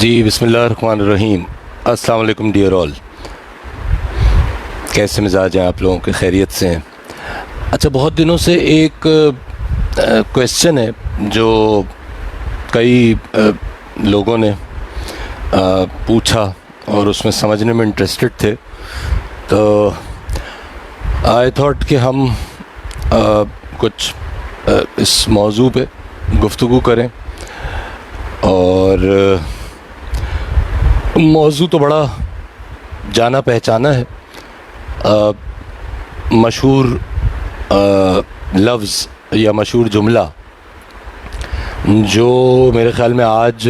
جی بسم اللہ الرحمن الرحیم. السلام علیکم ڈیئر آل. کیسے مزاج ہیں آپ لوگوں کے؟ خیریت سے ہیں؟ اچھا، بہت دنوں سے ایک کویسچن ہے جو کئی لوگوں نے پوچھا اور اس میں سمجھنے میں انٹرسٹڈ تھے، تو آئی تھاٹ کہ ہم کچھ اس موضوع پہ گفتگو کریں. اور موضوع تو بڑا جانا پہچانا ہے. مشہور لفظ یا مشہور جملہ جو میرے خیال میں آج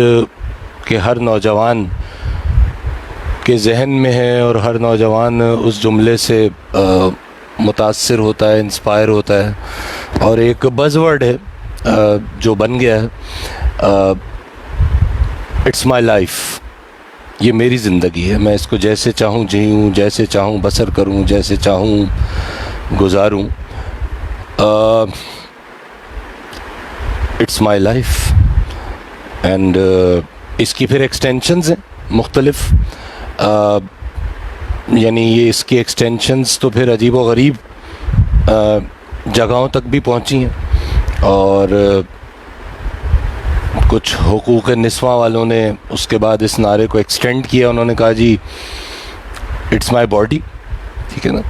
کے ہر نوجوان کے ذہن میں ہے، اور ہر نوجوان اس جملے سے متاثر ہوتا ہے، انسپائر ہوتا ہے، اور ایک بز ورڈ ہے جو بن گیا ہے، اٹس مائی لائف. یہ میری زندگی ہے، میں اس کو جیسے چاہوں جیوں، جیسے چاہوں بسر کروں، جیسے چاہوں گزاروں. It's my life. اینڈ اس کی پھر ایکسٹینشنز ہیں مختلف، یعنی یہ اس کی ایکسٹینشنز تو پھر عجیب و غریب جگہوں تک بھی پہنچی ہیں. اور کچھ حقوق نسواں والوں نے اس کے بعد اس نعرے کو ایکسٹینڈ کیا. انہوں نے کہا جی اٹس مائی باڈی، ٹھیک ہے نا،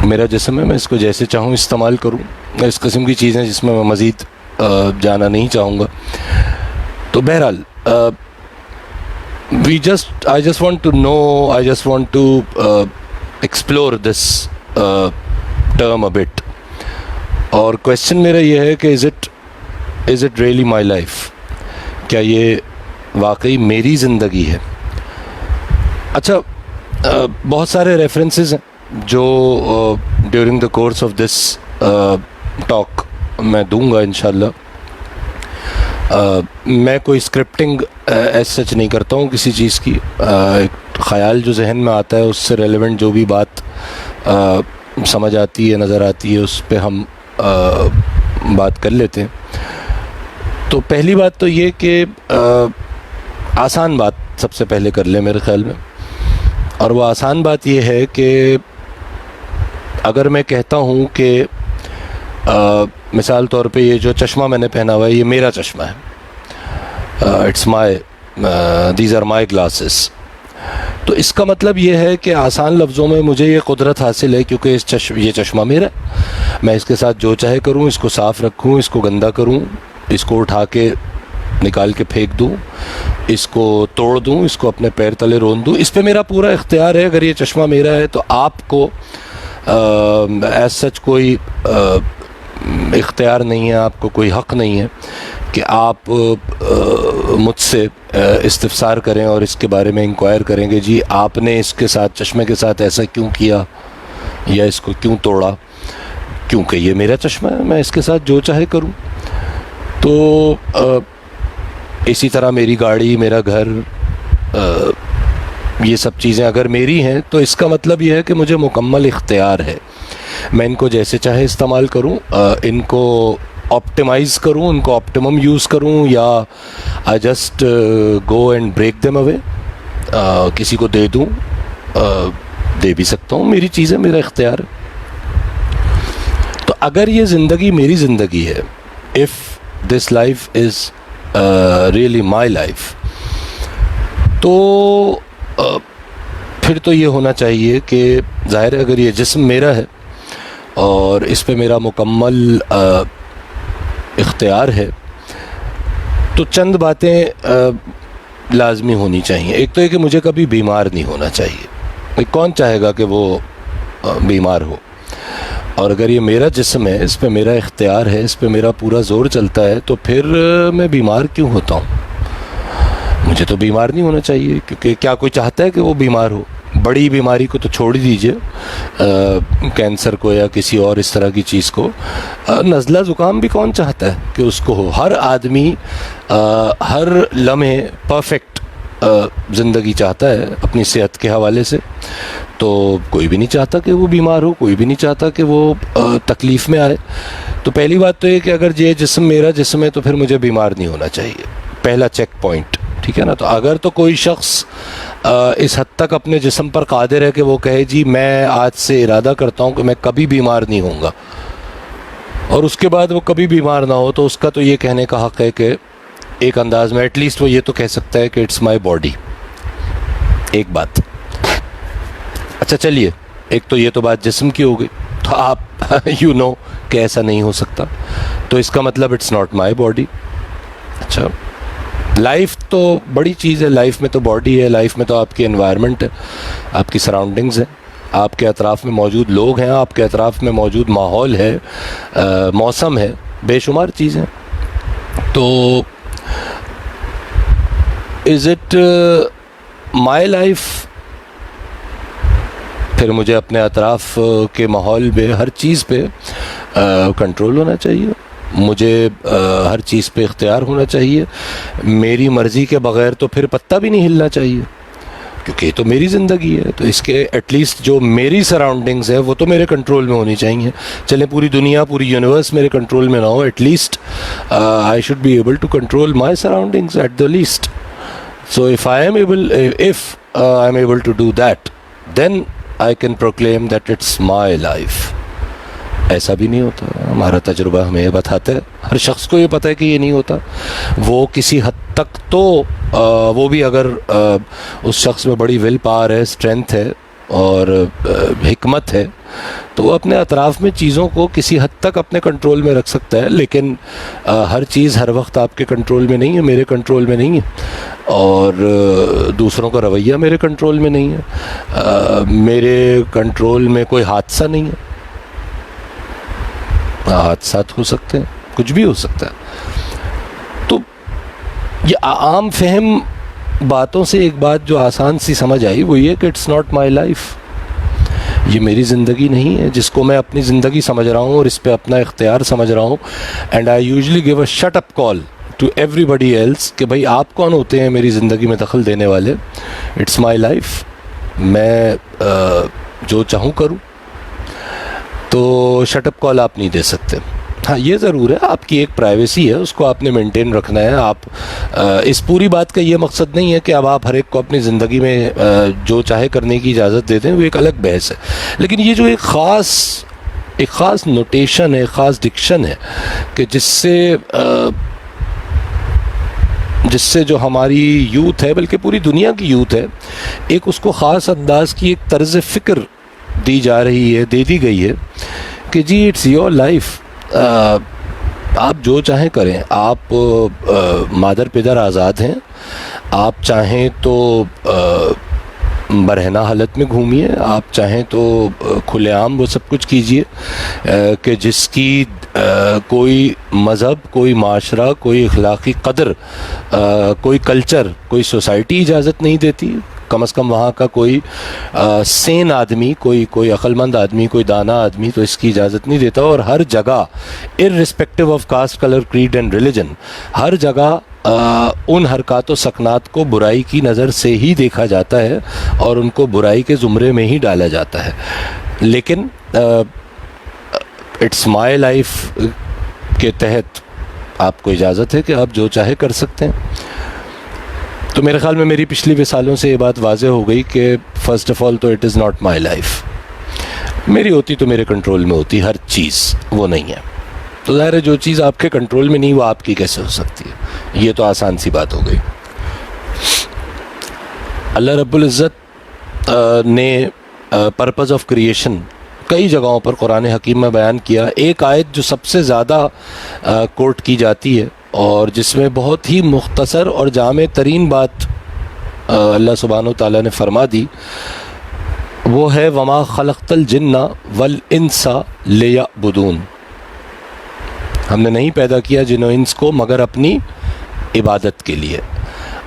میرا جسم ہے، میں اس کو جیسے چاہوں استعمال کروں. اس قسم کی چیزیں جس میں مزید جانا نہیں چاہوں گا. تو بہرحال I just want to know, I just want to explore this term a bit. اور کویسچن میرا یہ ہے کہ is it really my life؟ کیا یہ واقعی میری زندگی ہے؟ اچھا، بہت سارے ریفرنسز ہیں جو during the course of this talk میں دوں گا انشاءاللہ. میں کوئی اسکرپٹنگ ایز سچ نہیں کرتا ہوں کسی چیز کی. ایک خیال جو ذہن میں آتا ہے اس سے ریلیونٹ جو بھی بات سمجھ آتی ہے، نظر آتی ہے، اس پہ ہم بات کر لیتے ہیں. تو پہلی بات تو یہ کہ آسان بات سب سے پہلے کر لیں میرے خیال میں، اور وہ آسان بات یہ ہے کہ اگر میں کہتا ہوں کہ مثال طور پہ یہ جو چشمہ میں نے پہنا ہوا ہے یہ میرا چشمہ ہے، it's my, these are my glasses, تو اس کا مطلب یہ ہے کہ آسان لفظوں میں مجھے یہ قدرت حاصل ہے کیونکہ یہ چشمہ میرا ہے. میں اس کے ساتھ جو چاہے کروں، اس کو صاف رکھوں، اس کو گندا کروں، اس کو اٹھا کے نکال کے پھینک دوں، اس کو توڑ دوں، اس کو اپنے پیر تلے رون دوں، اس پہ میرا پورا اختیار ہے. اگر یہ چشمہ میرا ہے تو آپ کو ایز سچ کوئی اختیار نہیں ہے، آپ کو کوئی حق نہیں ہے کہ آپ مجھ سے استفسار کریں اور اس کے بارے میں انکوائر کریں کہ جی آپ نے اس کے ساتھ، چشمے کے ساتھ ایسا کیوں کیا یا اس کو کیوں توڑا. کیونکہ یہ میرا چشمہ ہے، میں اس کے ساتھ جو چاہے کروں. تو اسی طرح میری گاڑی، میرا گھر، یہ سب چیزیں اگر میری ہیں تو اس کا مطلب یہ ہے کہ مجھے مکمل اختیار ہے. میں ان کو جیسے چاہے استعمال کروں، ان کو آپٹیمائز کروں، ان کو آپٹیمم یوز کروں، یا I just go and break them away, کسی کو دے دوں، دے بھی سکتا ہوں، میری چیزیں، میرا اختیار ہے. تو اگر یہ زندگی میری زندگی ہے، if this life is really my life، تو پھر تو یہ ہونا چاہیے کہ ظاہر ہے اگر یہ جسم میرا ہے اور اس پہ میرا مکمل اختیار ہے تو چند باتیں لازمی ہونی چاہیے. ایک تو یہ کہ مجھے کبھی بیمار نہیں ہونا چاہیے. کون چاہے گا کہ وہ بیمار ہو؟ اور اگر یہ میرا جسم ہے، اس پہ میرا اختیار ہے، اس پہ میرا پورا زور چلتا ہے، تو پھر میں بیمار کیوں ہوتا ہوں؟ مجھے تو بیمار نہیں ہونا چاہیے، کیونکہ کیا کوئی چاہتا ہے کہ وہ بیمار ہو؟ بڑی بیماری کو تو چھوڑ ہی دیجیے، کینسر کو یا کسی اور اس طرح کی چیز کو. نزلہ زکام بھی کون چاہتا ہے کہ اس کو ہو؟ ہر آدمی ہر لمحے پرفیکٹ زندگی چاہتا ہے اپنی صحت کے حوالے سے. تو کوئی بھی نہیں چاہتا کہ وہ بیمار ہو، کوئی بھی نہیں چاہتا کہ وہ تکلیف میں آئے. تو پہلی بات تو یہ کہ اگر یہ جسم میرا جسم ہے تو پھر مجھے بیمار نہیں ہونا چاہیے، پہلا چیک پوائنٹ. ٹھیک ہے نا. تو اگر تو کوئی شخص اس حد تک اپنے جسم پر قادر ہے کہ وہ کہے جی میں آج سے ارادہ کرتا ہوں کہ میں کبھی بیمار نہیں ہوں گا، اور اس کے بعد وہ کبھی بیمار نہ ہو، تو اس کا تو یہ کہنے کا حق ہے کہ ایک انداز میں ایٹ لیسٹ وہ یہ تو کہہ سکتا ہے کہ اٹس مائی باڈی. ایک بات. اچھا چلیے، ایک تو یہ تو بات جسم کی ہو گئی. تو آپ یو نو کہ ایسا نہیں ہو سکتا، تو اس کا مطلب اٹس ناٹ مائی باڈی. اچھا، لائف تو بڑی چیز ہے، لائف میں تو باڈی ہے، لائف میں تو آپ کی انوائرمنٹ ہے، آپ کی سراؤنڈنگز ہیں، آپ کے اطراف میں موجود لوگ ہیں، آپ کے اطراف میں موجود ماحول ہے، موسم ہے، بے شمار چیزیں. تو از اٹ مائی لائف؟ پھر مجھے اپنے اطراف کے ماحول پہ، ہر چیز پہ کنٹرول ہونا چاہیے، مجھے ہر چیز پہ اختیار ہونا چاہیے. میری مرضی کے بغیر تو پھر پتہ بھی نہیں ہلنا چاہیے، کیونکہ یہ تو میری زندگی ہے. تو اس کے ایٹ لیسٹ جو میری سراؤنڈنگز ہے وہ تو میرے کنٹرول میں ہونی چاہیے. چلیں پوری دنیا، پوری یونیورس میرے کنٹرول میں نہ ہو، at least I should be able to control my surroundings at the least. So if I am able to do that, then I can proclaim that it's my life. ایسا بھی نہیں ہوتا. ہمارا تجربہ ہمیں یہ بتاتا ہے، ہر شخص کو یہ پتہ ہے کہ یہ نہیں ہوتا. وہ کسی حد تک تو وہ بھی اگر اس شخص میں بڑی ول پاور ہے، اسٹرینتھ ہے اور حکمت ہے، تو وہ اپنے اطراف میں چیزوں کو کسی حد تک اپنے کنٹرول میں رکھ سکتا ہے. لیکن ہر چیز ہر وقت آپ کے کنٹرول میں نہیں ہے، میرے کنٹرول میں نہیں ہے، اور دوسروں کا رویہ میرے کنٹرول میں نہیں ہے. میرے کنٹرول میں کوئی حادثہ نہیں ہے. حادثات ہو سکتے ہیں، کچھ بھی ہو سکتا ہے. تو یہ عام فہم باتوں سے ایک بات جو آسان سی سمجھ آئی وہ یہ کہ اٹس ناٹ مائی لائف. یہ میری زندگی نہیں ہے جس کو میں اپنی زندگی سمجھ رہا ہوں اور اس پہ اپنا اختیار سمجھ رہا ہوں. And I usually give a shut up call to everybody else کہ بھائی آپ کون ہوتے ہیں میری زندگی میں دخل دینے والے. اٹس مائی لائف، میں جو چاہوں کروں. تو شٹ اپ کال آپ نہیں دے سکتے. ہاں یہ ضرور ہے آپ کی ایک پرائیویسی ہے، اس کو آپ نے مینٹین رکھنا ہے. آپ اس پوری بات کا یہ مقصد نہیں ہے کہ اب آپ ہر ایک کو اپنی زندگی میں جو چاہے کرنے کی اجازت دیتے ہیں، وہ ایک الگ بحث ہے. لیکن یہ جو ایک خاص نوٹیشن ہے، خاص ڈکشن ہے کہ جس سے جو ہماری یوتھ ہے، بلکہ پوری دنیا کی یوتھ ہے، ایک اس کو خاص انداز کی ایک طرز فکر دی جا رہی ہے، دے دی گئی ہے کہ جی اٹس یور لائف، آپ جو چاہیں کریں. آپ مادر پدر آزاد ہیں، آپ چاہیں تو برہنہ حالت میں گھومیے، آپ چاہیں تو کھلے عام وہ سب کچھ کیجیے کہ جس کی کوئی مذہب، کوئی معاشرہ، کوئی اخلاقی قدر، کوئی کلچر، کوئی سوسائٹی اجازت نہیں دیتی. کم از کم وہاں کا کوئی سین آدمی، کوئی عقل مند آدمی، کوئی دانا آدمی تو اس کی اجازت نہیں دیتا. اور ہر جگہ irrespective of caste, colour, creed and religion, ہر جگہ ان حرکات و سکنات کو برائی کی نظر سے ہی دیکھا جاتا ہے اور ان کو برائی کے زمرے میں ہی ڈالا جاتا ہے. لیکن اٹس مائی لائف کے تحت آپ کو اجازت ہے کہ آپ جو چاہے کر سکتے ہیں. تو میرے خیال میں میری پچھلی وصالوں سے یہ بات واضح ہو گئی کہ فرسٹ آف آل تو it is not my life. میری ہوتی تو میرے کنٹرول میں ہوتی ہر چیز، وہ نہیں ہے. تو ظاہر ہے جو چیز آپ کے کنٹرول میں نہیں وہ آپ کی کیسے ہو سکتی ہے. یہ تو آسان سی بات ہو گئی. اللہ رب العزت نے پرپز آف کریشن کئی جگہوں پر قرآن حکیم میں بیان کیا. ایک آیت جو سب سے زیادہ کوٹ کی جاتی ہے اور جس میں بہت ہی مختصر اور جامع ترین بات اللہ سبحانہ و تعالیٰ نے فرما دی، وہ ہے وما خلقت الجن والانس لیعبدون. ہم نے نہیں پیدا کیا جن و انس کو مگر اپنی عبادت کے لیے.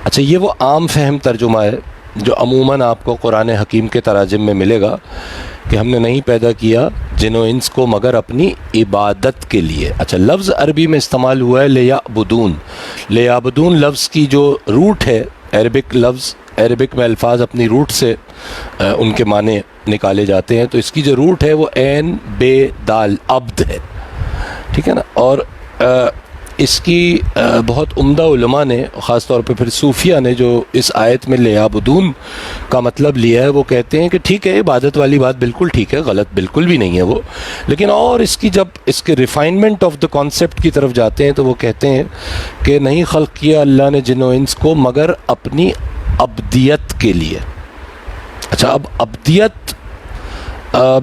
اچھا، یہ وہ عام فہم ترجمہ ہے جو عموماً آپ کو قرآن حکیم کے تراجم میں ملے گا کہ ہم نے نہیں پیدا کیا جن و انس کو مگر اپنی عبادت کے لیے. اچھا، لفظ عربی میں استعمال ہوا ہے لیعبدون. لیعبدون لفظ کی جو روٹ ہے، عربک لفظ، عربک میں الفاظ اپنی روٹ سے ان کے معنی نکالے جاتے ہیں. تو اس کی جو روٹ ہے وہ عین بے دال عبد ہے، ٹھیک ہے نا. اور اس کی بہت عمدہ علماء نے، خاص طور پہ پھر صوفیہ نے جو اس آیت میں لیعبدون کا مطلب لیا ہے، وہ کہتے ہیں کہ ٹھیک ہے عبادت والی بات بالکل ٹھیک ہے، غلط بالکل بھی نہیں ہے وہ، لیکن اور اس کی جب اس کے ریفائنمنٹ آف دا کانسیپٹ کی طرف جاتے ہیں تو وہ کہتے ہیں کہ نہیں خلق کیا اللہ نے جن و انس کو مگر اپنی عبدیت کے لیے۔ اچھا، اب عبدیت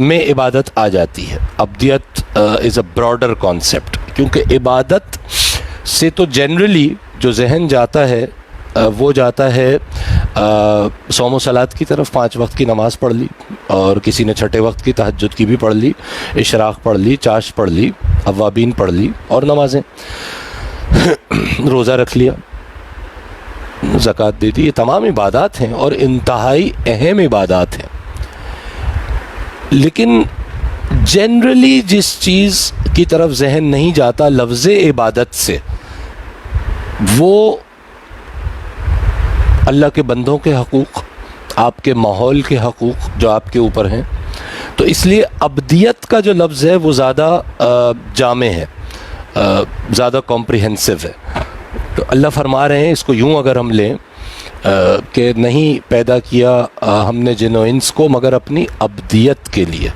میں عبادت آ جاتی ہے۔ عبدیت از اے براڈر کانسیپٹ، کیونکہ عبادت سے تو جنرلی جو ذہن جاتا ہے وہ جاتا ہے صوم و صلات کی طرف، 5 وقت کی نماز پڑھ لی، اور کسی نے چھٹے وقت کی تہجد کی بھی پڑھ لی، اشراق پڑھ لی، چاش پڑھ لی، اوابین پڑھ لی، اور نمازیں، روزہ رکھ لیا، زکوٰۃ دے دی۔ یہ تمام عبادات ہیں اور انتہائی اہم عبادات ہیں، لیکن جنرلی جس چیز کی طرف ذہن نہیں جاتا لفظ عبادت سے، وہ اللہ کے بندوں کے حقوق، آپ کے ماحول کے حقوق جو آپ کے اوپر ہیں۔ تو اس لیے عبدیت کا جو لفظ ہے وہ زیادہ جامع ہے، زیادہ کمپریہنسو ہے۔ تو اللہ فرما رہے ہیں، اس کو یوں اگر ہم لیں کہ نہیں پیدا کیا ہم نے جن و انس کو مگر اپنی عبدیت کے لیے،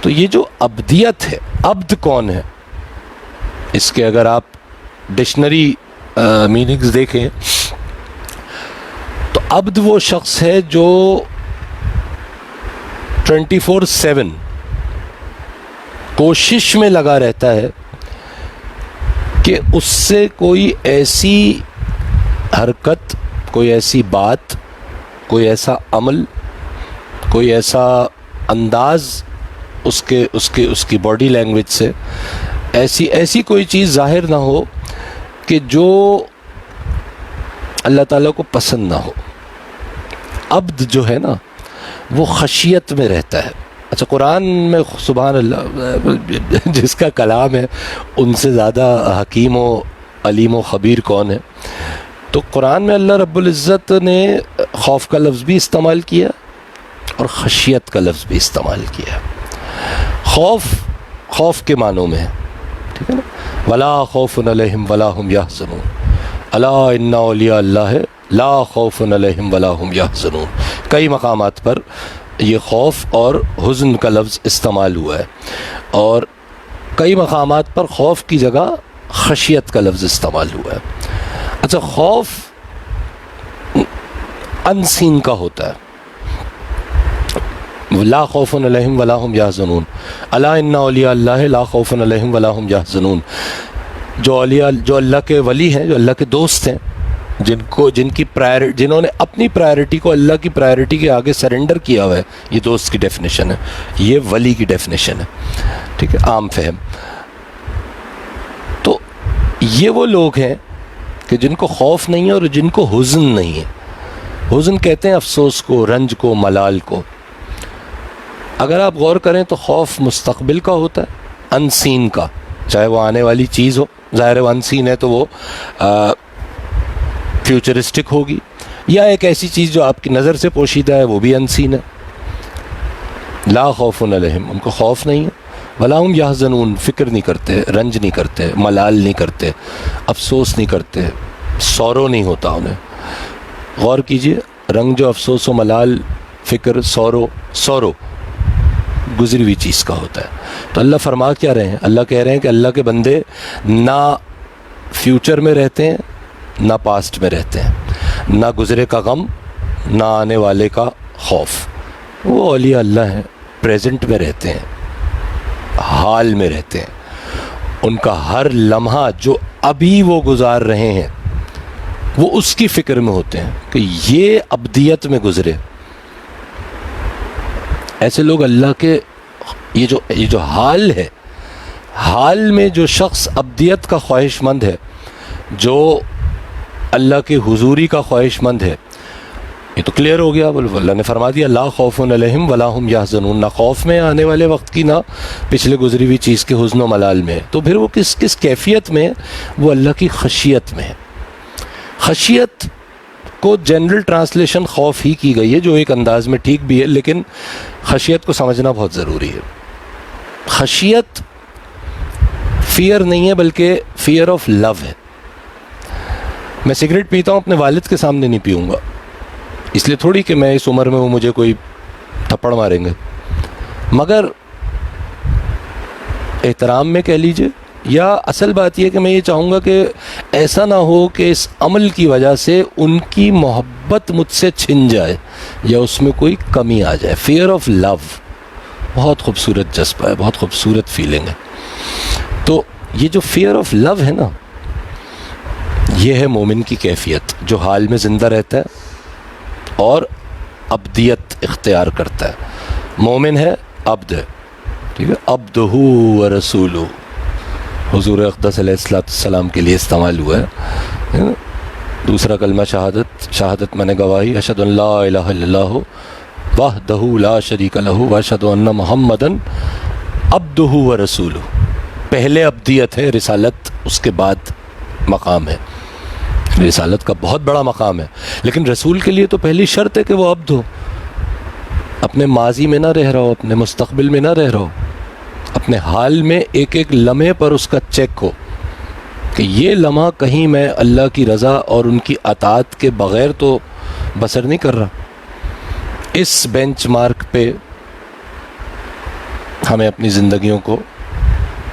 تو یہ جو عبدیت ہے، عبد کون ہے؟ اس کے اگر آپ ڈکشنری میننگز دیکھیں تو عبد وہ شخص ہے جو 24/7 کوشش میں لگا رہتا ہے کہ اس سے کوئی ایسی حرکت، کوئی ایسی بات، کوئی ایسا عمل، کوئی ایسا انداز اس کی باڈی لینگویج سے ایسی کوئی چیز ظاہر نہ ہو کہ جو اللہ تعالیٰ کو پسند نہ ہو۔ عبد جو ہے نا وہ خشیت میں رہتا ہے۔ اچھا، قرآن میں سبحان اللہ جس کا کلام ہے ان سے زیادہ حکیم و علیم و خبیر کون ہے؟ تو قرآن میں اللہ رب العزت نے خوف کا لفظ بھی استعمال کیا اور خشیت کا لفظ بھی استعمال کیا۔ خوف کے معنوں میں ہے، ٹھیک ہے نا، ولا خوف علیہم ولا هم یحزنون، الا ان اولیاء اللہ لا خوف علیہم ولا هم یحزنون۔ کئی مقامات پر یہ خوف اور حزن کا لفظ استعمال ہوا ہے، اور کئی مقامات پر خوف کی جگہ خشیت کا لفظ استعمال ہوا ہے۔ اچھا، خوف انسین کا ہوتا ہے، لا خوف علیہم ولا هم یحزنون، الا ان اولیاء اللہ لا خوف علیہم ولا هم یحزنون۔ جو اولیاء، جو اللہ کے ولی ہیں، جو اللہ کے دوست ہیں، جنہوں نے اپنی پرائرٹی کو اللہ کی پرائرٹی کے آگے سرنڈر کیا ہوا ہے، یہ دوست کی ڈیفینیشن ہے، یہ ولی کی ڈیفینیشن ہے، ٹھیک ہے، عام فہم۔ تو یہ وہ لوگ ہیں کہ جن کو خوف نہیں ہے اور جن کو حزن نہیں ہے۔ حزن کہتے ہیں افسوس کو، رنج کو، ملال کو۔ اگر آپ غور کریں تو خوف مستقبل کا ہوتا ہے، انسین کا، چاہے وہ آنے والی چیز ہو، ظاہر وہ انسین ہے تو وہ فیوچرسٹک ہوگی، یا ایک ایسی چیز جو آپ کی نظر سے پوشیدہ ہے وہ بھی انسین ہے۔ لا خوف علیہم، ان کو خوف نہیں ہے، ولا هم یحزنون، فکر نہیں کرتے، رنج نہیں کرتے، ملال نہیں کرتے، افسوس نہیں کرتے، سورو نہیں ہوتا انہیں۔ غور کیجئے، رنج و افسوس و ملال، فکر، سورو گزری ہوئی چیز کا ہوتا ہے۔ تو اللہ فرما کیا رہے ہیں؟ اللہ کہہ رہے ہیں کہ اللہ کے بندے نہ فیوچر میں رہتے ہیں، نہ پاسٹ میں رہتے ہیں، نہ گزرے کا غم، نہ آنے والے کا خوف۔ وہ اولیاء اللہ ہیں، پریزنٹ میں رہتے ہیں، حال میں رہتے ہیں، ان کا ہر لمحہ جو ابھی وہ گزار رہے ہیں وہ اس کی فکر میں ہوتے ہیں کہ یہ ابدیت میں گزرے۔ ایسے لوگ اللہ کے یہ جو حال ہے، حال میں جو شخص ابدیت کا خواہش مند ہے، جو اللہ کے حضوری کا خواہش مند ہے، یہ تو کلیئر ہو گیا۔ اللہ نے فرما دیا لا خوف علیہم ولا هم یحزنون، نہ خوف میں آنے والے وقت کی، نہ پچھلے گزری ہوئی چیز کے حزن و ملال میں۔ تو پھر وہ کس کیفیت میں؟ وہ اللہ کی خشیت میں ہے۔ خشیت کو جنرل ٹرانسلیشن خوف ہی کی گئی ہے، جو ایک انداز میں ٹھیک بھی ہے، لیکن خشیت کو سمجھنا بہت ضروری ہے۔ خشیت فیئر نہیں ہے، بلکہ فیئر آف لو ہے. میں سگریٹ پیتا ہوں اپنے والد کے سامنے نہیں پیوں گا، اس لیے تھوڑی کہ میں اس عمر میں وہ مجھے کوئی تھپڑ ماریں گے، مگر احترام میں کہہ لیجئے، یا اصل بات یہ کہ میں یہ چاہوں گا کہ ایسا نہ ہو کہ اس عمل کی وجہ سے ان کی محبت مجھ سے چھن جائے یا اس میں کوئی کمی آ جائے. فیئر آف لو بہت خوبصورت جذبہ ہے، بہت خوبصورت فیلنگ ہے. تو یہ جو فیئر آف لو ہے نا، یہ ہے مومن کی کیفیت، جو حال میں زندہ رہتا ہے اور ابدیت اختیار کرتا ہے. مومن ہے، عبد ہے، ٹھیک ہے، عبدہ و رسولہ حضور اقدس علیہ السلام کے لیے استعمال ہوا ہے. دوسرا کلمہ شہادت میں نے گواہی، اشہد ان لا الہ الا اللہ وحدہ لا شریک لہ واشہد ان محمدً عبدہ و رسولہ. پہلے ابدیت ہے، رسالت اس کے بعد مقام ہے. رسالت کا بہت بڑا مقام ہے، لیکن رسول کے لیے تو پہلی شرط ہے کہ وہ عبد ہو. اپنے ماضی میں نہ رہ رہا ہو، اپنے مستقبل میں نہ رہ رہا ہو، اپنے حال میں ایک ایک لمحے پر اس کا چیک ہو کہ یہ لمحہ کہیں میں اللہ کی رضا اور ان کی اطاعت کے بغیر تو بسر نہیں کر رہا. اس بینچ مارک پہ ہمیں اپنی زندگیوں کو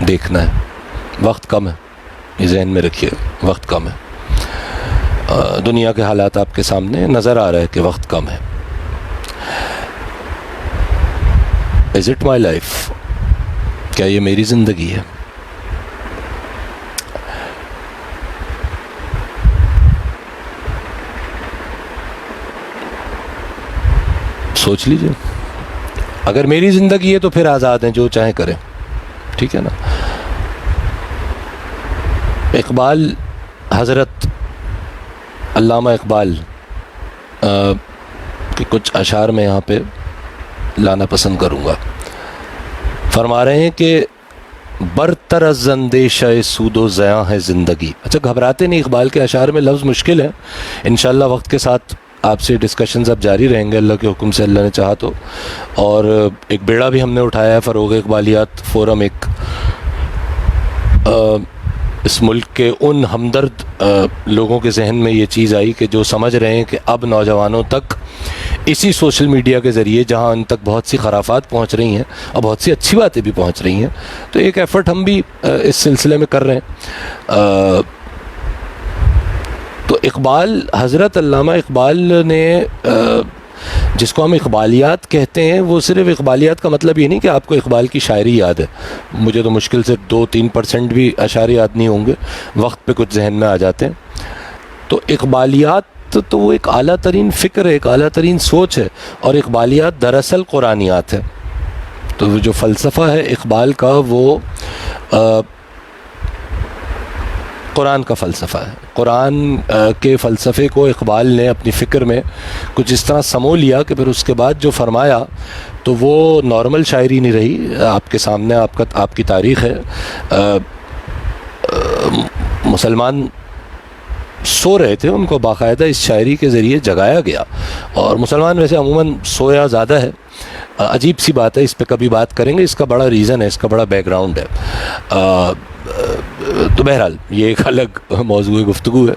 دیکھنا ہے. وقت کم ہے، یہ ذہن میں رکھیے، وقت کم ہے. دنیا کے حالات آپ کے سامنے نظر آ رہا ہے کہ وقت کم ہے. Is it my life? کیا یہ میری زندگی ہے؟ سوچ لیجئے. اگر میری زندگی ہے تو پھر آزاد ہیں، جو چاہیں کریں، ٹھیک ہے نا. اقبال، حضرت علامہ اقبال کے کچھ اشعار میں یہاں پہ لانا پسند کروں گا. فرما رہے ہیں کہ برتر از اندیشہ سود و زیاں ہے زندگی. اچھا، گھبراتے نہیں، اقبال کے اشعار میں لفظ مشکل ہیں. انشاءاللہ وقت کے ساتھ آپ سے ڈسکشنز اب جاری رہیں گے اللہ کے حکم سے، اللہ نے چاہا تو. اور ایک بیڑا بھی ہم نے اٹھایا ہے، فروغ اقبالیات فورم. ایک اس ملک کے ان ہمدرد لوگوں کے ذہن میں یہ چیز آئی کہ جو سمجھ رہے ہیں کہ اب نوجوانوں تک اسی سوشل میڈیا کے ذریعے، جہاں ان تک بہت سی خرافات پہنچ رہی ہیں اور بہت سی اچھی باتیں بھی پہنچ رہی ہیں، تو ایک ایفرٹ ہم بھی اس سلسلے میں کر رہے ہیں. تو اقبال، حضرت علامہ اقبال نے جس کو ہم اقبالیات کہتے ہیں، وہ صرف اقبالیات کا مطلب یہ نہیں کہ آپ کو اقبال کی شاعری یاد ہے. مجھے تو مشکل سے 2-3% بھی اشعار یاد نہیں ہوں گے، وقت پہ کچھ ذہن میں آ جاتے ہیں. تو اقبالیات تو وہ ایک اعلیٰ ترین فکر ہے، ایک اعلیٰ ترین سوچ ہے. اور اقبالیات دراصل قرآنیات ہے. تو جو فلسفہ ہے اقبال کا، وہ قرآن کا فلسفہ ہے. قرآن کے فلسفے کو اقبال نے اپنی فکر میں کچھ اس طرح سمو لیا کہ پھر اس کے بعد جو فرمایا تو وہ نارمل شاعری نہیں رہی. آپ کے سامنے آپ کی تاریخ ہے. مسلمان سو رہے تھے، ان کو باقاعدہ اس شاعری کے ذریعے جگایا گیا. اور مسلمان ویسے عموماً سویا زیادہ ہے. عجیب سی بات ہے، اس پہ کبھی بات کریں گے. اس کا بڑا ریزن ہے، اس کا بڑا بیک گراؤنڈ ہے. تو بہرحال یہ ایک الگ موضوع گفتگو ہے.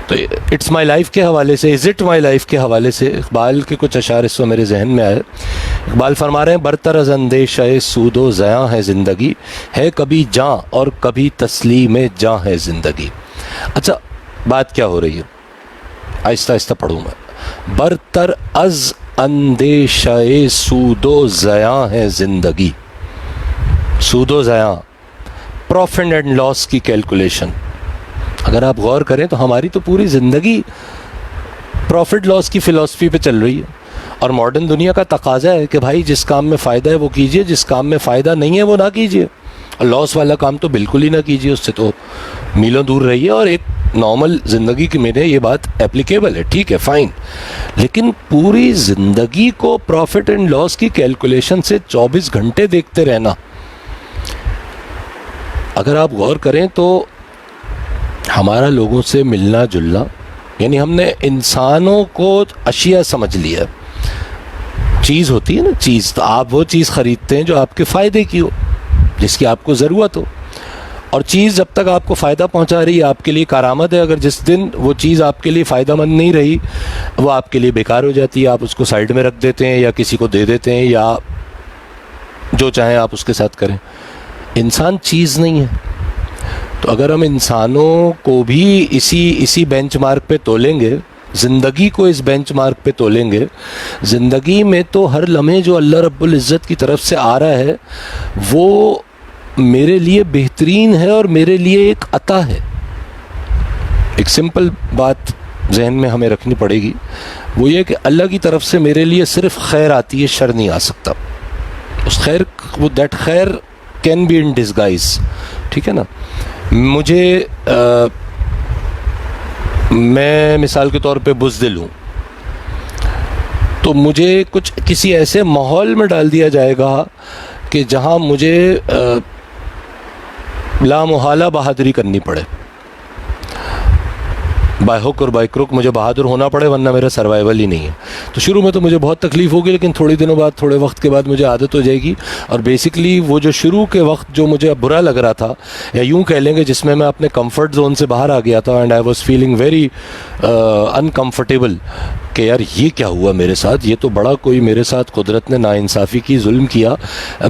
تو اٹس مائی لائف کے حوالے سے، از اٹ مائی لائف کے حوالے سے اقبال کے کچھ اشعار اس وقت میرے ذہن میں آئے. اقبال فرما رہے ہیں، برتر از اندیشہ سود و زیاں ہے زندگی، ہے کبھی جاں اور کبھی تسلیم جاں ہے زندگی. اچھا، بات کیا ہو رہی ہے؟ آہستہ آہستہ پڑھوں میں. برتر از اندیشہ سود و زیاں ہے زندگی. سود و زیاں، پروفٹ اینڈ لاس کی کیلکولیشن. اگر آپ غور کریں تو ہماری تو پوری زندگی پروفٹ لاس کی فلسفی پہ چل رہی ہے. اور ماڈرن دنیا کا تقاضا ہے کہ بھائی جس کام میں فائدہ ہے وہ کیجئے، جس کام میں فائدہ نہیں ہے وہ نہ کیجئے. اور لاس والا کام تو بالکل ہی نہ کیجئے، اس سے تو میلوں دور رہیے. اور ایک نارمل زندگی کی میرے یہ بات اپلیکیبل ہے، ٹھیک ہے، فائن. لیکن پوری زندگی کو پروفٹ اینڈ لاس کی کیلکولیشن سے 24 گھنٹے دیکھتے رہنا، اگر آپ غور کریں تو ہمارا لوگوں سے ملنا جلنا، یعنی ہم نے انسانوں کو اشیاء سمجھ لیا. چیز ہوتی ہے نا، چیز، تو آپ وہ چیز خریدتے ہیں جو آپ کے فائدے کی ہو، جس کی آپ کو ضرورت ہو. اور چیز جب تک آپ کو فائدہ پہنچا رہی ہے آپ کے لیے کارآمد ہے. اگر جس دن وہ چیز آپ کے لیے فائدہ مند نہیں رہی وہ آپ کے لیے بیکار ہو جاتی ہے. آپ اس کو سائڈ میں رکھ دیتے ہیں یا کسی کو دے دیتے ہیں یا جو چاہیں آپ اس کے ساتھ کریں. انسان چیز نہیں ہے. تو اگر ہم انسانوں کو بھی اسی بینچ مارک پہ تولیں گے, زندگی کو اس بینچ مارک پہ تولیں گے, زندگی میں تو ہر لمحے جو اللہ رب العزت کی طرف سے آ رہا ہے وہ میرے لیے بہترین ہے اور میرے لیے ایک عطا ہے. ایک سمپل بات ذہن میں ہمیں رکھنی پڑے گی, وہ یہ کہ اللہ کی طرف سے میرے لیے صرف خیر آتی ہے, شر نہیں آ سکتا. اس خیر وہ دیٹ خیر کین بی ان ڈسگائز, ٹھیک ہے نا. مجھے میں مثال کے طور پہ بزدل ہوں تو مجھے کچھ کسی ایسے ماحول میں ڈال دیا جائے گا کہ جہاں مجھے لامحالہ بہادری کرنی پڑے, بائی ہک اور بائی کروک مجھے بہادر ہونا پڑے ورنہ میرا سروائیول ہی نہیں ہے. تو شروع میں تو مجھے بہت تکلیف ہوگی لیکن تھوڑے دنوں بعد, تھوڑے وقت کے بعد مجھے عادت ہو جائے گی. اور بیسکلی وہ جو شروع کے وقت جو مجھے برا لگ رہا تھا, یا یوں کہہ لیں گے جس میں اپنے کمفرٹ زون سے باہر آ گیا تھا, and I was feeling very uncomfortable کہ یار یہ کیا ہوا میرے ساتھ, یہ تو بڑا کوئی میرے ساتھ قدرت نے ناانصافی کی, ظلم کیا,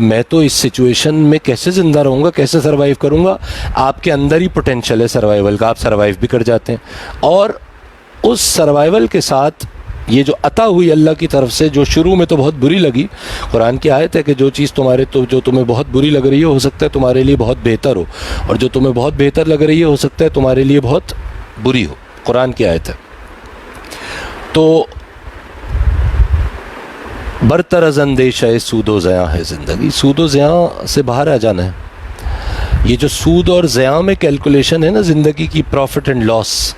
میں تو اس سچویشن میں کیسے زندہ رہوں گا, کیسے سروائیو کروں گا. آپ کے اندر ہی پوٹینشیل ہے سروائیول کا, آپ سروائیو بھی کر جاتے ہیں. اور اس سروائیول کے ساتھ یہ جو عطا ہوئی اللہ کی طرف سے, جو شروع میں تو بہت بری لگی, قرآن کی آیت ہے کہ جو چیز جو تمہیں بہت بری لگ رہی ہے ہو سکتا ہے تمہارے لیے بہت بہتر ہو, اور جو تمہیں بہت بہتر لگ رہی ہے ہو سکتا ہے تمہارے لیے بہت بری ہو. قرآن کی آیت ہے. تو برتر از اندیشہ سود و زیاں ہے زندگی. سود و زیاں سے باہر آ جانا ہے. یہ جو سود اور زیاں میں کیلکولیشن ہے نا زندگی کی, profit and loss,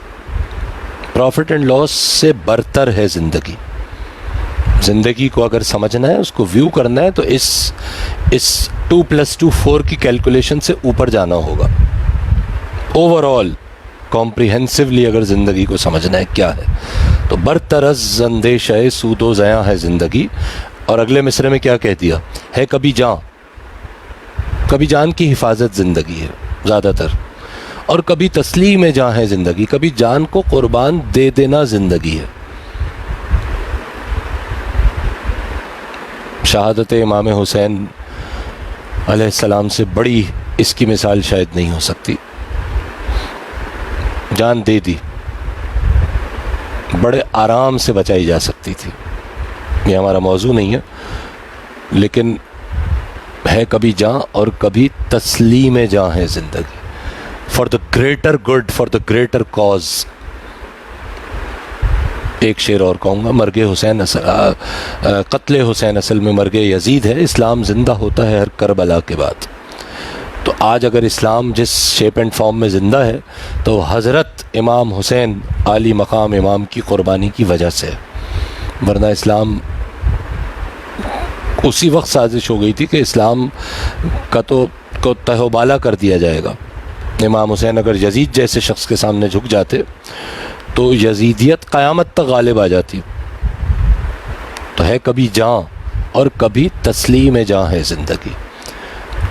profit and loss سے برتر ہے زندگی. زندگی کو اگر سمجھنا ہے, اس کو ویو کرنا ہے, تو اس 2+2 4 کی کیلکولیشن سے اوپر جانا ہوگا. اوور آل کمپریہنسولی اگر زندگی کو سمجھنا ہے کیا ہے, تو برتر از اندیشہ سود و زیاں ہے زندگی. اور اگلے مصرے میں کیا کہہ دیا ہے, کبھی جان کی حفاظت زندگی ہے زیادہ تر, اور کبھی تسلیم جاں ہے زندگی, کبھی جان کو قربان دے دینا زندگی ہے. شہادت امام حسین علیہ السلام سے بڑی اس کی مثال شاید نہیں ہو سکتی. جان دے دی, بڑے آرام سے بچائی جا سکتی تھی. یہ ہمارا موضوع نہیں ہے, لیکن ہے کبھی جاں اور کبھی تسلیم جاں ہے زندگی. For the greater good, for the greater cause. ایک شعر اور کہوں گا, مرگ حسین قتل حسین اصل میں مرگ یزید ہے, اسلام زندہ ہوتا ہے ہر کربلا کے بعد. تو آج اگر اسلام جس شیپ اینڈ فارم میں زندہ ہے تو حضرت امام حسین عالی مقام امام کی قربانی کی وجہ سے, ورنہ اسلام اسی وقت سازش ہو گئی تھی کہ اسلام کا کو تہ و بالا کر دیا جائے گا. امام حسین اگر یزید جیسے شخص کے سامنے جھک جاتے تو یزیدیت قیامت تک غالب آ جاتی. تو ہے کبھی جاں اور کبھی تسلیم جاں ہے زندگی.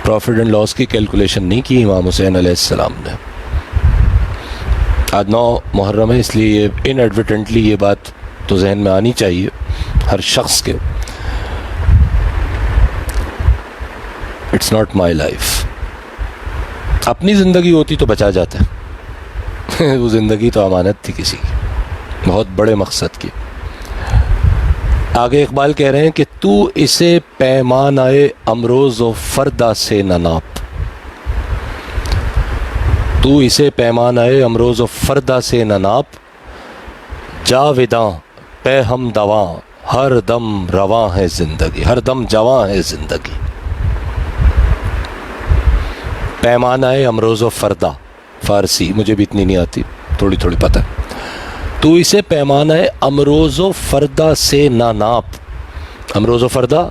پروفٹ اینڈ لاس کی کیلکولیشن نہیں کی امام حسین علیہ السلام نے. آج 9 محرم ہے, اس لیے یہ انیڈورٹنٹلی یہ بات تو ذہن میں آنی چاہیے ہر شخص کے. It's not my life. اپنی زندگی ہوتی تو بچا جاتا ہے. وہ زندگی تو امانت تھی کسی کی, بہت بڑے مقصد کی. آگے اقبال کہہ رہے ہیں کہ تو اسے پیمانۂ امروز و فردا سے نہ ناپ, تو اسے پیمانۂ امروز و فردا سے نہ ناپ, جاوداں پہ ہم دواں ہر دم رواں ہے زندگی, ہر دم جواں ہے زندگی. پیمانہ امروز و فردا, فارسی مجھے بھی اتنی نہیں آتی, تھوڑی تھوڑی پتہ ہے. تو اسے پیمانہ امروز و فردا سے نہ ناپ. امروز و فردا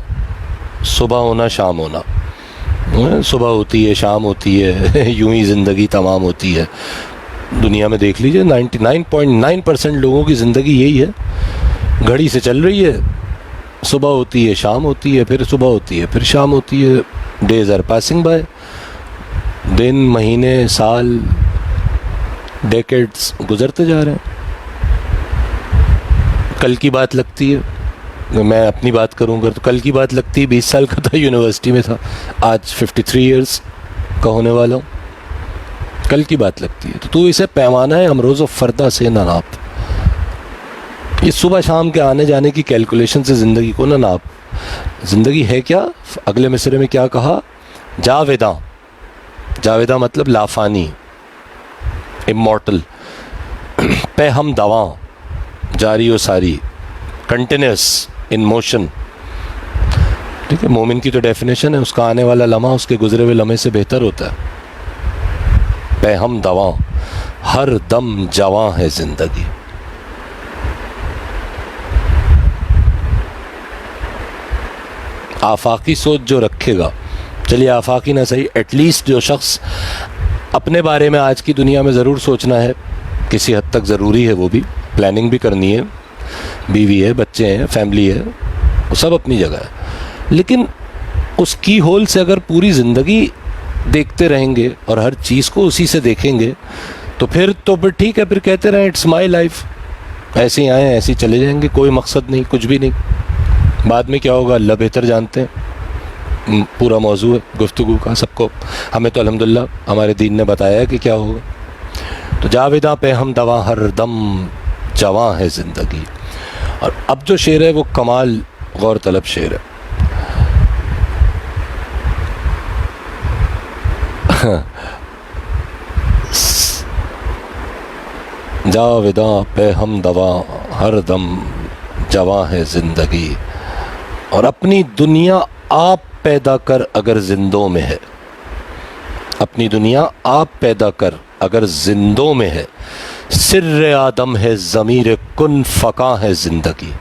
صبح ہونا شام ہونا, صبح ہوتی ہے شام ہوتی ہے, یوں ہی زندگی تمام ہوتی ہے. دنیا میں دیکھ لیجئے 99.9% لوگوں کی زندگی یہی ہے, گھڑی سے چل رہی ہے, صبح ہوتی ہے شام ہوتی ہے, پھر صبح ہوتی ہے پھر شام ہوتی ہے. Days are passing by. دن مہینے سال ڈیکیڈز گزرتے جا رہے ہیں. کل کی بات لگتی ہے, میں اپنی بات کروں گا تو کل کی بات لگتی ہے 20 سال کا تھا, یونیورسٹی میں تھا, آج 53 ایئرس کا ہونے والا ہوں. کل کی بات لگتی ہے. تو اسے پیمانہ ہے امروز و فردا سے نہ ناپ. یہ صبح شام کے آنے جانے کی کیلکولیشن سے زندگی کو نہ ناپ. زندگی ہے کیا؟ اگلے مصرے میں کیا کہا؟ جاویداں. جاویداں مطلب لافانی, امورٹل. پہ ہم دواں, جاری و ساری, کنٹینیوس, ان موشن. ٹھیک ہے, مومن کی تو ڈیفینیشن ہے اس کا آنے والا لمحہ اس کے گزرے ہوئے لمحے سے بہتر ہوتا ہے. پہ ہم دواں, ہر دم جواں ہے زندگی. آفاقی سوچ جو رکھے گا, چلیے آفاقی نہ صحیح, ایٹ لیسٹ جو شخص اپنے بارے میں آج کی دنیا میں ضرور سوچنا ہے, کسی حد تک ضروری ہے, وہ بھی پلاننگ بھی کرنی ہے, بیوی ہے, بچے ہیں, فیملی ہے, وہ سب اپنی جگہ ہے. لیکن اس کی ہول سے اگر پوری زندگی دیکھتے رہیں گے اور ہر چیز کو اسی سے دیکھیں گے تو پھر ٹھیک ہے, پھر کہتے رہیں اٹس مائی لائف, ایسے ہی آئیں ایسے ہی چلے جائیں گے, کوئی مقصد نہیں, کچھ بھی نہیں. بعد میں کیا ہوگا اللہ بہتر جانتے ہیں. پورا موضوع ہے گفتگو کا سب کو, ہمیں تو الحمدللہ ہمارے دین نے بتایا ہے کہ کیا ہوگا. تو جاویداں پہ ہم دواں, ہر دم جواں ہے زندگی. اور اب جو شعر ہے وہ کمال غور طلب شعر ہے. جاویداں پہ ہم دواں, ہر دم جواں ہے زندگی. اور اپنی دنیا آپ پیدا کر اگر زندوں میں ہے, اپنی دنیا آپ پیدا کر اگر زندوں میں ہے, سر آدم ہے ضمیر کن فقاں ہے زندگی.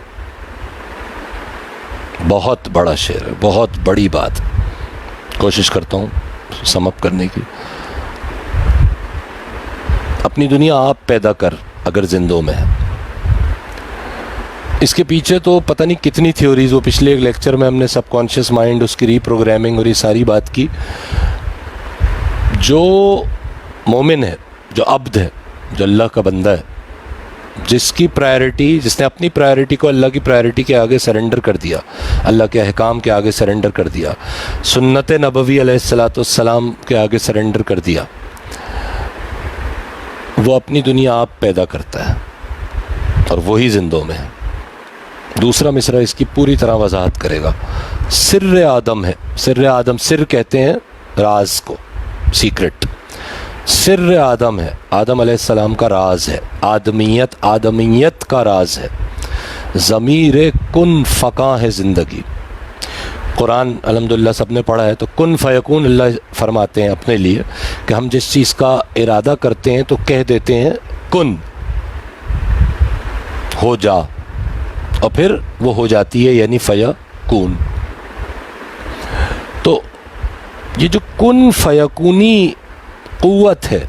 بہت بڑا شعر ہے, بہت بڑی بات. کوشش کرتا ہوں سم اپ کرنے کی. اپنی دنیا آپ پیدا کر اگر زندوں میں ہے. اس کے پیچھے تو پتہ نہیں کتنی تھیوریز, وہ پچھلے ایک لیکچر میں ہم نے سب کانشیس مائنڈ, اس کی ری پروگرامنگ اور یہ ساری بات کی. جو مومن ہے, جو عبد ہے, جو اللہ کا بندہ ہے, جس کی پرائرٹی, جس نے اپنی پرائرٹی کو اللہ کی پرائرٹی کے آگے سرنڈر کر دیا, اللہ کے احکام کے آگے سرنڈر کر دیا, سنت نبوی علیہ الصلاۃ والسلام کے آگے سرنڈر کر دیا, وہ اپنی دنیا آپ پیدا کرتا ہے اور وہی زندوں میں ہے. دوسرا مصرع اس کی پوری طرح وضاحت کرے گا. سر آدم ہے, سر آدم, سر کہتے ہیں راز کو, سیکرٹ. سر آدم ہے, آدم علیہ السلام کا راز ہے, آدمیت, آدمیت کا راز ہے. ضمیر کن فقاں ہے زندگی. قرآن الحمدللہ سب نے پڑھا ہے, تو کن فیکون اللہ فرماتے ہیں اپنے لیے کہ ہم جس چیز کا ارادہ کرتے ہیں تو کہہ دیتے ہیں کن, ہو جا, اور پھر وہ ہو جاتی ہے, یعنی فیکون. تو یہ جو کن فیکونی قوت ہے,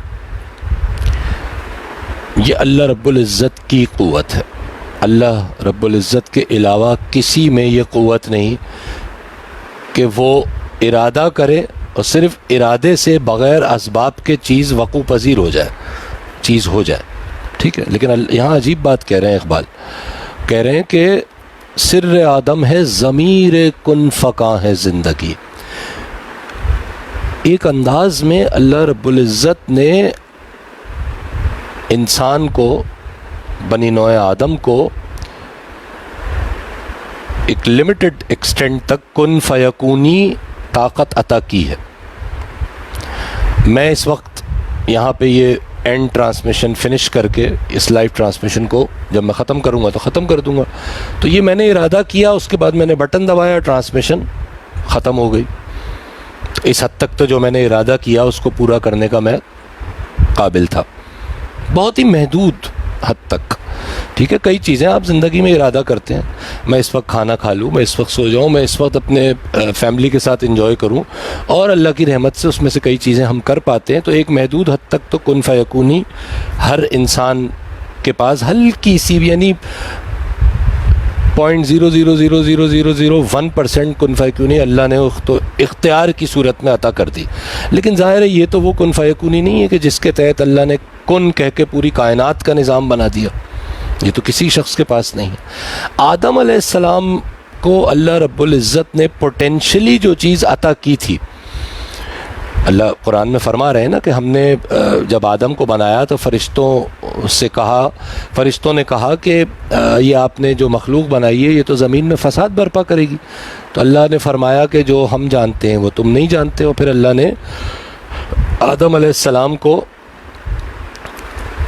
یہ اللہ رب العزت کی قوت ہے. اللہ رب العزت کے علاوہ کسی میں یہ قوت نہیں کہ وہ ارادہ کرے اور صرف ارادے سے بغیر اسباب کے چیز وقوع پذیر ہو جائے, چیز ہو جائے. ٹھیک ہے, لیکن یہاں عجیب بات کہہ رہے ہیں اقبال, کہہ رہے ہیں کہ سر آدم ہے ضمیر کن فقاں ہے زندگی. ایک انداز میں اللہ رب العزت نے انسان کو, بنی نوع آدم کو, ایک لمیٹڈ ایکسٹینٹ تک کن فیکونی طاقت عطا کی ہے. میں اس وقت یہاں پہ یہ اینڈ ٹرانسمیشن فنش کر کے اس لائیو ٹرانسمیشن کو جب میں ختم کروں گا تو ختم کر دوں گا. تو یہ میں نے ارادہ کیا, اس کے بعد میں نے بٹن دبایا, ٹرانسمیشن ختم ہو گئی. اس حد تک تو جو میں نے ارادہ کیا اس کو پورا کرنے کا میں قابل تھا, بہت ہی محدود حد تک. ٹھیک ہے, کئی چیزیں آپ زندگی میں ارادہ کرتے ہیں, میں اس وقت کھانا کھا لوں, میں اس وقت سو جاؤں, میں اس وقت اپنے فیملی کے ساتھ انجوائے کروں, اور اللہ کی رحمت سے اس میں سے کئی چیزیں ہم کر پاتے ہیں. تو ایک محدود حد تک تو کن فیکونی ہر انسان کے پاس ہلکی سی بھی, یعنی 0.0000001% کن فیکونی اللہ نے تو اختیار کی صورت میں عطا کر دی. لیکن ظاہر ہے یہ تو وہ کن فیکونی نہیں ہے کہ جس کے تحت اللہ نے کن کہہ کے پوری کائنات کا نظام بنا دیا. یہ تو کسی شخص کے پاس نہیں ہے. آدم علیہ السلام کو اللہ رب العزت نے پوٹینشلی جو چیز عطا کی تھی، اللہ قرآن میں فرما رہے ہیں نا کہ ہم نے جب آدم کو بنایا تو فرشتوں نے کہا کہ یہ آپ نے جو مخلوق بنائی ہے یہ تو زمین میں فساد برپا کرے گی. تو اللہ نے فرمایا کہ جو ہم جانتے ہیں وہ تم نہیں جانتے ہو. پھر اللہ نے آدم علیہ السلام کو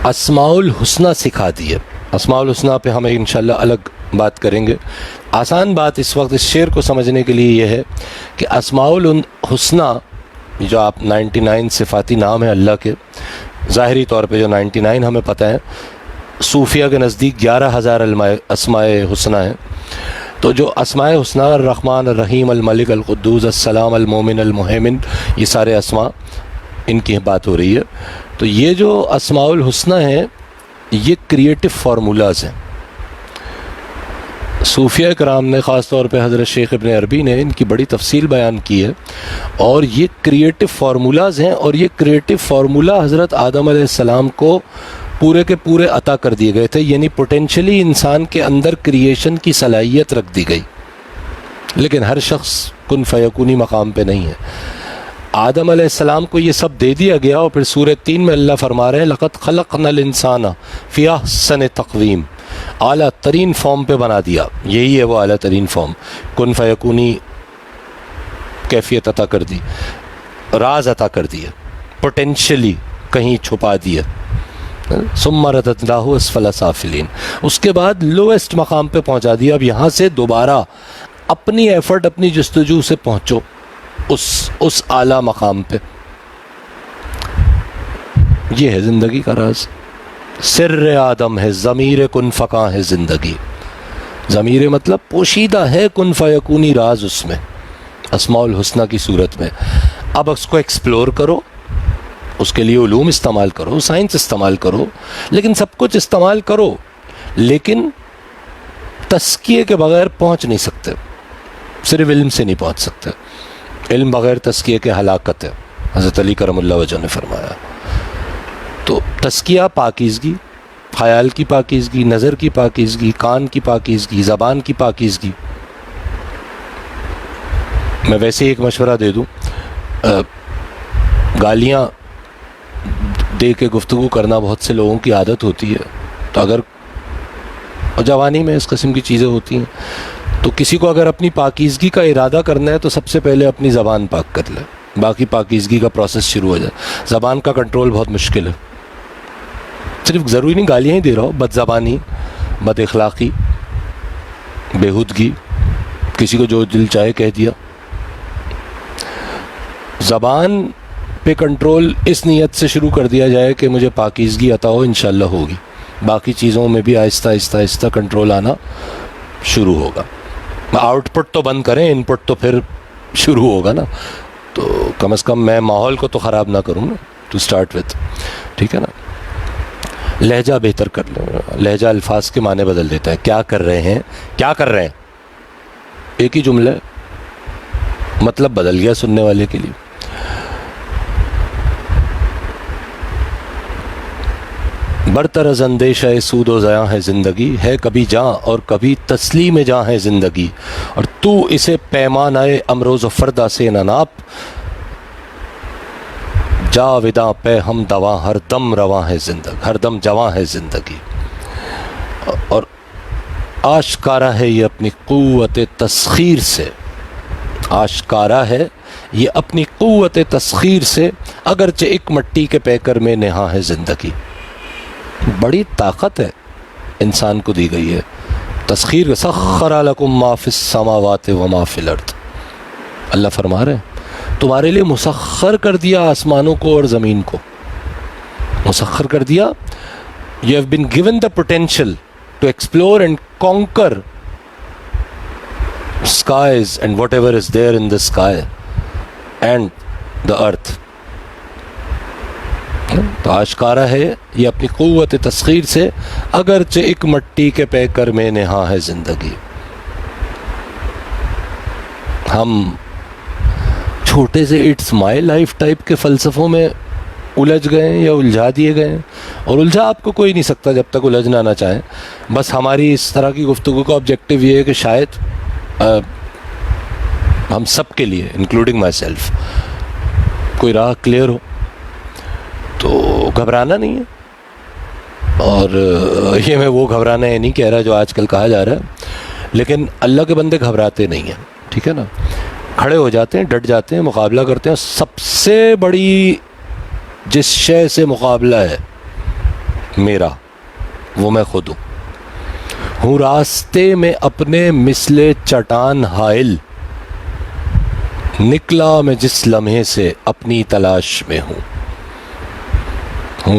اسماء الحسنی سکھا دی ہے. اسماء الحسنی پہ ہم انشاءاللہ الگ بات کریں گے. آسان بات اس وقت اس شعر کو سمجھنے کے لیے یہ ہے کہ اسماء الحسنی جو آپ 99 صفاتی نام ہیں اللہ کے، ظاہری طور پہ جو 99 ہمیں پتہ ہے، صوفیہ کے نزدیک 11,000 اسماء حسنی ہیں. تو جو اسماء حسنی الرحمن الرحیم الملک القدوس السلام المومن المہیمن، یہ سارے اسماء ان کی بات ہو رہی ہے. تو یہ جو اسماء الحسنی ہیں یہ کریٹو فارمولاز ہیں. صوفیہ کرام نے خاص طور پہ حضرت شیخ ابن عربی نے ان کی بڑی تفصیل بیان کی ہے، اور یہ کریٹو فارمولاز ہیں. اور یہ کریٹو فارمولا حضرت آدم علیہ السلام کو پورے کے پورے عطا کر دیے گئے تھے. یعنی پوٹینشلی انسان کے اندر کریشن کی صلاحیت رکھ دی گئی، لیکن ہر شخص کن فیکونی مقام پہ نہیں ہے. آدم علیہ السلام کو یہ سب دے دیا گیا، اور پھر سورہ 3 میں اللہ فرما رہے ہیں لقد خلقنا الانسان فی احسن تقویم، اعلیٰ ترین فارم پہ بنا دیا. یہی ہے وہ اعلیٰ ترین فارم، کن فیکونی کیفیت عطا کر دی، راز عطا کر دیا، پوٹینشلی کہیں چھپا دیا. ثم رددناہ اسفل سافلین، اس کے بعد لویسٹ مقام پہ پہنچا دیا. اب یہاں سے دوبارہ اپنی ایفرٹ، اپنی جستجو سے پہنچو اس اعلیٰ مقام پہ. یہ ہے زندگی کا راز. سر آدم ہے، ضمیر کن فقاں ہے زندگی. ضمیر مطلب پوشیدہ ہے کن فیکونی راز اس میں، اسماء الحسنی کی صورت میں. اب اس کو ایکسپلور کرو، اس کے لیے علوم استعمال کرو، سائنس استعمال کرو، لیکن سب کچھ استعمال کرو، لیکن تزکیے کے بغیر پہنچ نہیں سکتے. صرف علم سے نہیں پہنچ سکتے. علم بغیر تزکیے کے ہلاکت ہے، حضرت علی کرم اللہ وجہ نے فرمایا. تو تزکیہ پاکیزگی، خیال کی پاکیزگی، نظر کی پاکیزگی، کان کی پاکیزگی، زبان کی پاکیزگی. میں ویسے ایک مشورہ دے دوں، گالیاں دے کے گفتگو کرنا بہت سے لوگوں کی عادت ہوتی ہے. تو اگر جوانی میں اس قسم کی چیزیں ہوتی ہیں تو کسی کو اگر اپنی پاکیزگی کا ارادہ کرنا ہے تو سب سے پہلے اپنی زبان پاک کر لے، باقی پاکیزگی کا پروسیس شروع ہو جائے. زبان کا کنٹرول بہت مشکل ہے. صرف ضروری نہیں گالیاں ہی دے رہا ہو، بد زبانی، بد اخلاقی، بےہودگی، کسی کو جو دل چاہے کہہ دیا. زبان پہ کنٹرول اس نیت سے شروع کر دیا جائے کہ مجھے پاکیزگی عطا ہو، انشاءاللہ ہوگی. باقی چیزوں میں بھی آہستہ آہستہ آہستہ کنٹرول آنا شروع ہوگا. آؤٹ پٹ تو بند کریں، ان پٹ تو پھر شروع ہوگا نا. تو کم از کم میں ماحول کو تو خراب نہ کروں نا، ٹو اسٹارٹ وتھ. ٹھیک ہے نا. لہجہ بہتر کر لیں. لہجہ الفاظ کے معنی بدل دیتا ہے. کیا کر رہے ہیں، کیا کر رہے ہیں، ایک ہی جملہ ہے، مطلب بدل گیا سننے والے کے لیے. برتر از اندیشہ سود و ضیاں ہے زندگی، ہے کبھی جاں اور کبھی تسلیم جاں ہے زندگی. اور تو اسے پیمانہ امروز و فردا سے نہ ناپ، جاوداں پہ ہم دواں ہر دم رواں ہے زندگی، ہر دم جواں ہے زندگی. اور آشکارا ہے یہ اپنی قوت تسخیر سے، آشکارا ہے یہ اپنی قوت تسخیر سے، اگرچہ ایک مٹی کے پیکر میں نہاں ہے زندگی. بڑی طاقت ہے انسان کو دی گئی ہے. تسخیر سخر لکم ما فی السماوات و ما فی الارض، اللہ فرما رہے ہیں تمہارے لیے مسخر کر دیا آسمانوں کو اور زمین کو، مسخر کر دیا. You have been given the potential to explore and conquer skies and whatever is there in the sky and the earth. تو آشکارا ہے یہ اپنی قوت تسخیر سے، اگرچہ ایک مٹی کے پیکر میں نہاں ہے زندگی. ہم چھوٹے سے اٹس مائی لائف ٹائپ کے فلسفوں میں الجھ گئے ہیں یا الجھا دیے گئے ہیں، اور الجھا آپ کو کوئی نہیں سکتا جب تک الجھنا نہ چاہیں. بس ہماری اس طرح کی گفتگو کا آبجیکٹو یہ ہے کہ شاید ہم سب کے لیے انکلوڈنگ مائی سیلف کوئی راہ کلیئر ہو. تو گھبرانا نہیں ہے. اور یہ میں وہ گھبرانا ہے نہیں کہہ رہا جو آج کل کہا جا رہا ہے، لیکن اللہ کے بندے گھبراتے نہیں ہیں، ٹھیک ہے نا. کھڑے ہو جاتے ہیں، ڈٹ جاتے ہیں، مقابلہ کرتے ہیں. سب سے بڑی جس شے سے مقابلہ ہے میرا، وہ میں خود ہوں راستے میں اپنے مثل چٹان حائل، نکلا میں جس لمحے سے اپنی تلاش میں ہوں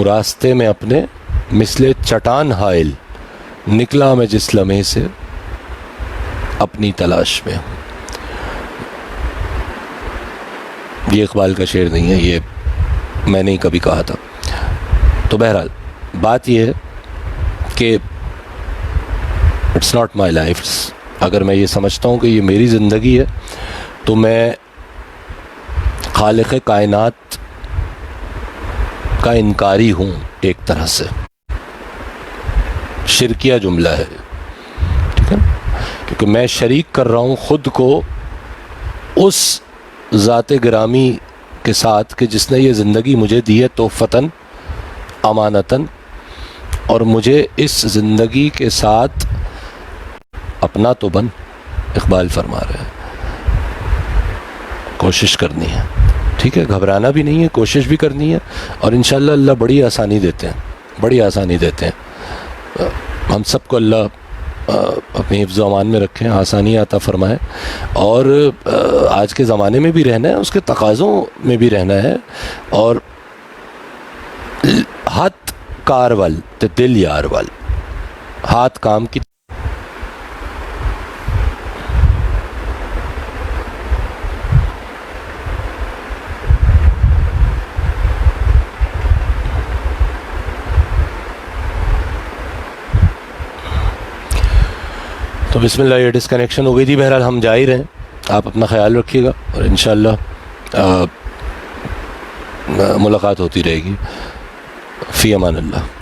راستے میں اپنے مثل چٹان حائل، نکلا میں جس لمحے سے اپنی تلاش میں ہوں. یہ اقبال کا شعر نہیں ہے، یہ میں نے کبھی کہا تھا. تو بہرحال بات یہ ہے کہ اٹس ناٹ مائی لائف. اگر میں یہ سمجھتا ہوں کہ یہ میری زندگی ہے تو میں خالق کائنات کا انکاری ہوں. ایک طرح سے شرکیہ جملہ ہے، ٹھیک ہے، کیونکہ میں شریک کر رہا ہوں خود کو اس ذات گرامی کے ساتھ کہ جس نے یہ زندگی مجھے دی ہے تحفتاً امانتاً، اور مجھے اس زندگی کے ساتھ اپنا تو بن. اقبال فرما رہے ہیں کوشش کرنی ہے، ٹھیک ہے، گھبرانا بھی نہیں ہے، کوشش بھی کرنی ہے، اور انشاءاللہ اللہ بڑی آسانی دیتے ہیں، بڑی آسانی دیتے ہیں. ہم سب کو اللہ اپنی حفظ و امان میں رکھیں، آسانی عطا فرمائے. اور آج کے زمانے میں بھی رہنا ہے، اس کے تقاضوں میں بھی رہنا ہے، اور ہاتھ کار وال تے دل یار وال، ہاتھ کام کی. تو بسم اللہ، یہ ڈسکنیکشن ہو گئی تھی. بہرحال ہم جا ہی رہے ہیں، آپ اپنا خیال رکھیے گا، اور انشاءاللہ ملاقات ہوتی رہے گی. فی امان اللہ.